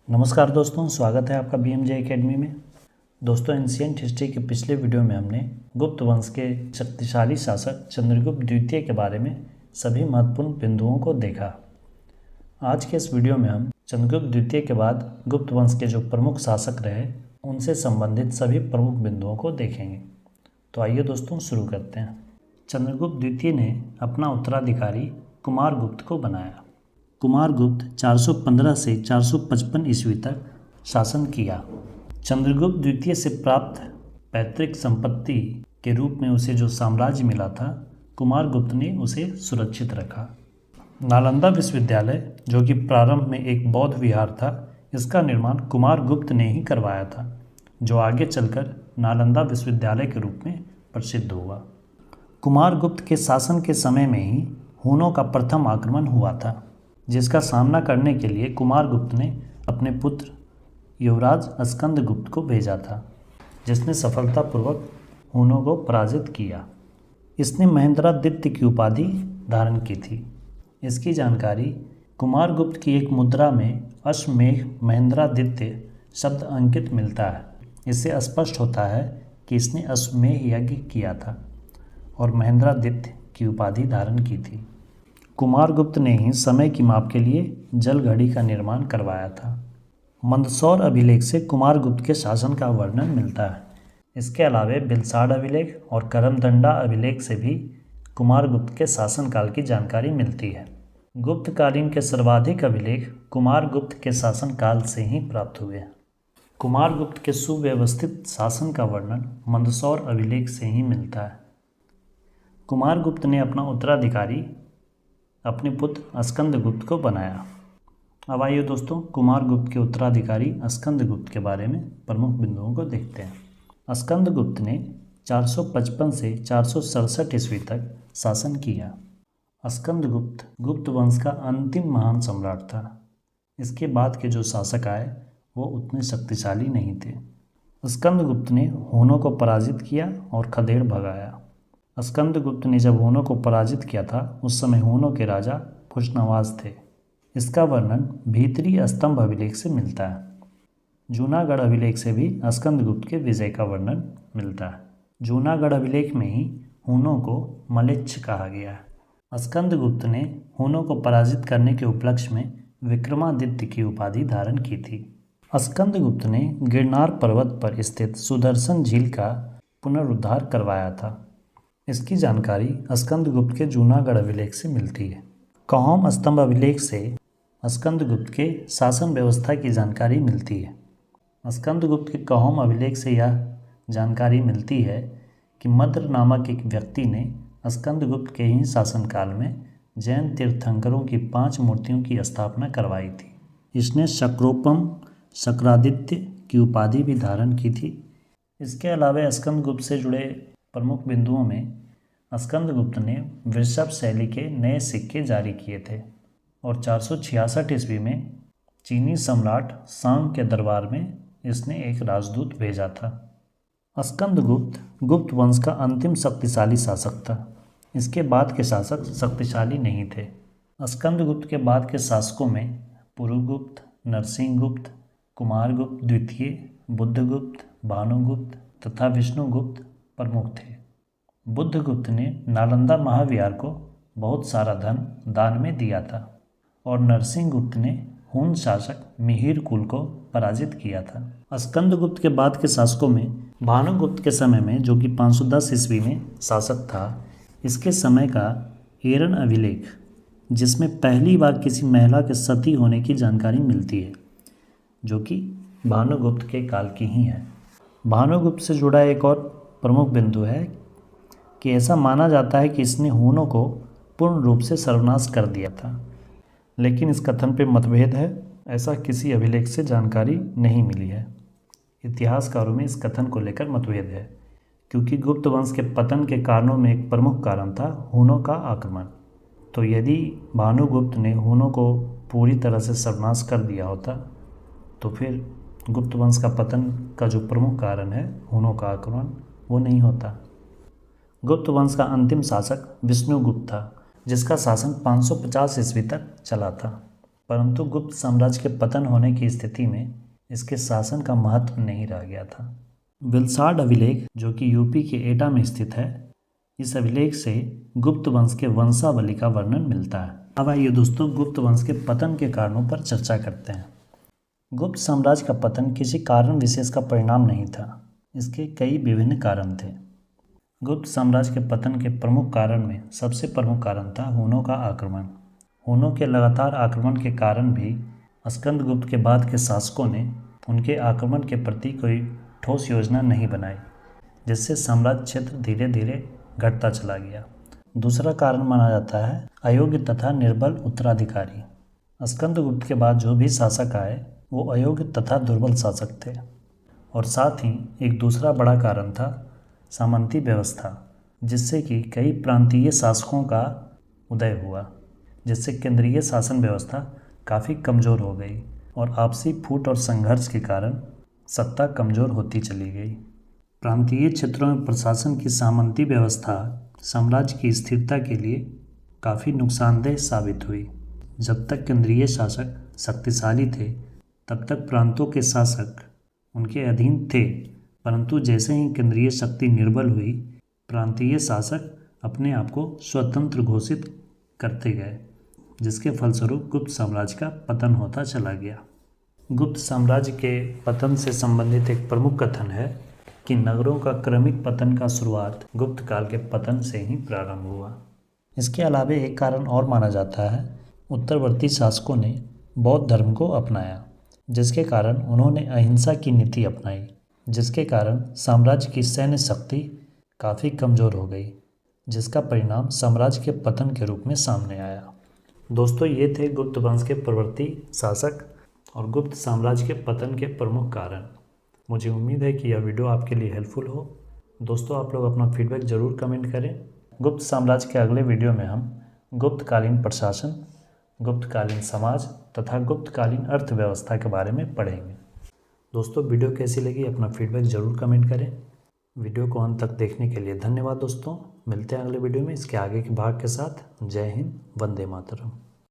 नमस्कार दोस्तों, स्वागत है आपका BMJ एकेडमी में। दोस्तों, एंशिएंट हिस्ट्री के पिछले वीडियो में हमने गुप्त वंश के शक्तिशाली शासक चंद्रगुप्त द्वितीय के बारे में सभी महत्वपूर्ण बिंदुओं को देखा। आज के इस वीडियो में हम चंद्रगुप्त द्वितीय के बाद गुप्त वंश के जो प्रमुख शासक रहे उनसे संबंधित सभी प्रमुख बिंदुओं को देखेंगे। तो आइए दोस्तों शुरू करते हैं। चंद्रगुप्त द्वितीय ने अपना उत्तराधिकारी कुमारगुप्त को बनाया। कुमारगुप्त 415 से 455 ईस्वी तक शासन किया। चंद्रगुप्त द्वितीय से प्राप्त पैतृक संपत्ति के रूप में उसे जो साम्राज्य मिला था, कुमारगुप्त ने उसे सुरक्षित रखा। नालंदा विश्वविद्यालय, जो कि प्रारंभ में एक बौद्ध विहार था, इसका निर्माण कुमारगुप्त ने ही करवाया था, जो आगे चलकर नालंदा विश्वविद्यालय के रूप में प्रसिद्ध हुआ। कुमारगुप्त के शासन के समय में ही हूनों का प्रथम आक्रमण हुआ था, जिसका सामना करने के लिए कुमारगुप्त ने अपने पुत्र युवराज स्कंदगुप्त को भेजा था, जिसने सफलतापूर्वक हूनों को पराजित किया। इसने महेंद्रादित्य की उपाधि धारण की थी। इसकी जानकारी कुमारगुप्त की एक मुद्रा में अश्वमेघ महेंद्रादित्य शब्द अंकित मिलता है। इससे स्पष्ट होता है कि इसने अश्वमेघ यज्ञ किया था और महेंद्रादित्य की उपाधि धारण की थी। कुमारगुप्त ने ही समय की माप के लिए जल घड़ी का निर्माण करवाया था। मंदसौर अभिलेख से कुमारगुप्त के शासन का वर्णन मिलता है। इसके अलावे बिलसाड़ अभिलेख और करमदंडा अभिलेख से भी कुमारगुप्त के शासनकाल की जानकारी मिलती है। गुप्तकालीन के सर्वाधिक अभिलेख कुमारगुप्त के शासनकाल से ही प्राप्त हुए हैं। कुमारगुप्त के सुव्यवस्थित शासन का वर्णन मंदसौर अभिलेख से ही मिलता है। कुमारगुप्त ने अपना उत्तराधिकारी अपने पुत्र स्कंदगुप्त को बनाया। अब आइए दोस्तों, कुमारगुप्त के उत्तराधिकारी स्कंदगुप्त के बारे में प्रमुख बिंदुओं को देखते हैं। स्कंदगुप्त ने 455 से 467 ईस्वी तक शासन किया। स्कंदगुप्त गुप्त वंश का अंतिम महान सम्राट था। इसके बाद के जो शासक आए वो उतने शक्तिशाली नहीं थे। स्कंदगुप्त ने हूनों को पराजित किया और खदेड़ भगाया। स्कंदगुप्त ने जब हूनों को पराजित किया था, उस समय हूनों के राजा खुशनवाज थे। इसका वर्णन भीतरी स्तंभ अभिलेख से मिलता है। जूनागढ़ अभिलेख से भी स्कंदगुप्त के विजय का वर्णन मिलता है। जूनागढ़ अभिलेख में ही हूनों को मलेच्छ कहा गया है। स्कंदगुप्त ने हूनों को पराजित करने के उपलक्ष्य में विक्रमादित्य की उपाधि धारण की थी। स्कंदगुप्त ने गिरनार पर्वत पर स्थित सुदर्शन झील का पुनरुद्धार करवाया था। इसकी जानकारी स्कंदगुप्त के जूनागढ़ अभिलेख से मिलती है। कौहम स्तंभ अभिलेख से स्कंदगुप्त के शासन व्यवस्था की जानकारी मिलती है। स्कंदगुप्त के कौहम अभिलेख से यह जानकारी मिलती है कि मद्र नामक एक व्यक्ति ने स्कंदगुप्त के ही शासनकाल में जैन तीर्थंकरों की 5 मूर्तियों की स्थापना करवाई थी। इसने शक्रोपम शक्रादित्य की उपाधि भी धारण की थी। इसके अलावा स्कंदगुप्त से जुड़े प्रमुख बिंदुओं में स्कंदगुप्त ने वृषभ शैली के नए सिक्के जारी किए थे और 466 ईस्वी में चीनी सम्राट सांग के दरबार में इसने एक राजदूत भेजा था। स्कंदगुप्त गुप्त वंश का अंतिम शक्तिशाली शासक था। इसके बाद के शासक शक्तिशाली नहीं थे। स्कंदगुप्त के बाद के शासकों में पुरुगुप्त, नरसिंहगुप्त, कुमारगुप्त द्वितीय, बुद्धगुप्त, भानुगुप्त तथा विष्णुगुप्त प्रमुख थे। बुद्धगुप्त ने नालंदा महाविहार को बहुत सारा धन दान में दिया था और नरसिंहगुप्त ने हून शासक मिहिर कुल को पराजित किया था। स्कंदगुप्त के बाद के शासकों में भानुगुप्त के समय में, जो कि 510 ईस्वी में शासक था, इसके समय का एरन अभिलेख, जिसमें पहली बार किसी महिला के सती होने की जानकारी मिलती है, जो कि भानुगुप्त के काल की ही है। भानुगुप्त से जुड़ा एक और प्रमुख बिंदु है कि ऐसा माना जाता है कि इसने हूनों को पूर्ण रूप से सर्वनाश कर दिया था, लेकिन इस कथन पे मतभेद है। ऐसा किसी अभिलेख से जानकारी नहीं मिली है। इतिहासकारों में इस कथन को लेकर मतभेद है, क्योंकि गुप्त वंश के पतन के कारणों में एक प्रमुख कारण था हूनों का आक्रमण। तो यदि भानुगुप्त ने हूनों को पूरी तरह से सर्वनाश कर दिया होता, तो फिर गुप्त वंश का पतन का जो प्रमुख कारण है हूनों का आक्रमण, वो नहीं होता। गुप्त वंश का अंतिम शासक विष्णुगुप्त था, जिसका शासन 550 ईस्वी तक चला था। परंतु गुप्त साम्राज्य के पतन होने की स्थिति में इसके शासन का महत्व नहीं रह गया था। विलसाड अभिलेख, जो कि यूपी के एटा में स्थित है, इस अभिलेख से गुप्त वंश के वंशावली का वर्णन मिलता है। अब आइए दोस्तों गुप्त वंश के पतन के कारणों पर चर्चा करते हैं। गुप्त साम्राज्य का पतन किसी कारण विशेष का परिणाम नहीं था, इसके कई विभिन्न कारण थे। गुप्त साम्राज्य के पतन के प्रमुख कारण में सबसे प्रमुख कारण था हुनों का आक्रमण। हुनों के लगातार आक्रमण के कारण भी स्कंदगुप्त के बाद के शासकों ने उनके आक्रमण के प्रति कोई ठोस योजना नहीं बनाई, जिससे साम्राज्य क्षेत्र धीरे धीरे घटता चला गया। दूसरा कारण माना जाता है अयोग्य तथा निर्बल उत्तराधिकारी। स्कंदगुप्त के बाद जो भी शासक आए वो अयोग्य तथा दुर्बल शासक थे। और साथ ही एक दूसरा बड़ा कारण था सामंती व्यवस्था, जिससे कि कई प्रांतीय शासकों का उदय हुआ, जिससे केंद्रीय शासन व्यवस्था काफ़ी कमज़ोर हो गई और आपसी फूट और संघर्ष के कारण सत्ता कमज़ोर होती चली गई। प्रांतीय क्षेत्रों में प्रशासन की सामंती व्यवस्था साम्राज्य की स्थिरता के लिए काफ़ी नुकसानदेह साबित हुई। जब तक केंद्रीय शासक शक्तिशाली थे तब तक प्रांतों के शासक उनके अधीन थे, परंतु जैसे ही केंद्रीय शक्ति निर्बल हुई, प्रांतीय शासक अपने आप को स्वतंत्र घोषित करते गए, जिसके फलस्वरूप गुप्त साम्राज्य का पतन होता चला गया। गुप्त साम्राज्य के पतन से संबंधित एक प्रमुख कथन है कि नगरों का क्रमिक पतन का शुरुआत गुप्त काल के पतन से ही प्रारंभ हुआ। इसके अलावा एक कारण और माना जाता है उत्तरवर्ती शासकों ने बौद्ध धर्म को अपनाया, जिसके कारण उन्होंने अहिंसा की नीति अपनाई, जिसके कारण साम्राज्य की सैन्य शक्ति काफ़ी कमज़ोर हो गई, जिसका परिणाम साम्राज्य के पतन के रूप में सामने आया। दोस्तों, ये थे गुप्त वंश के प्रवर्ती शासक और गुप्त साम्राज्य के पतन के प्रमुख कारण। मुझे उम्मीद है कि यह वीडियो आपके लिए हेल्पफुल हो। दोस्तों, आप लोग अपना फीडबैक ज़रूर कमेंट करें। गुप्त साम्राज्य के अगले वीडियो में हम गुप्तकालीन प्रशासन, गुप्तकालीन समाज तथा गुप्तकालीन अर्थव्यवस्था के बारे में पढ़ेंगे। दोस्तों, वीडियो कैसी लगी अपना फीडबैक ज़रूर कमेंट करें। वीडियो को अंत तक देखने के लिए धन्यवाद दोस्तों। मिलते हैं अगले वीडियो में इसके आगे के भाग के साथ। जय हिंद, वंदे मातरम।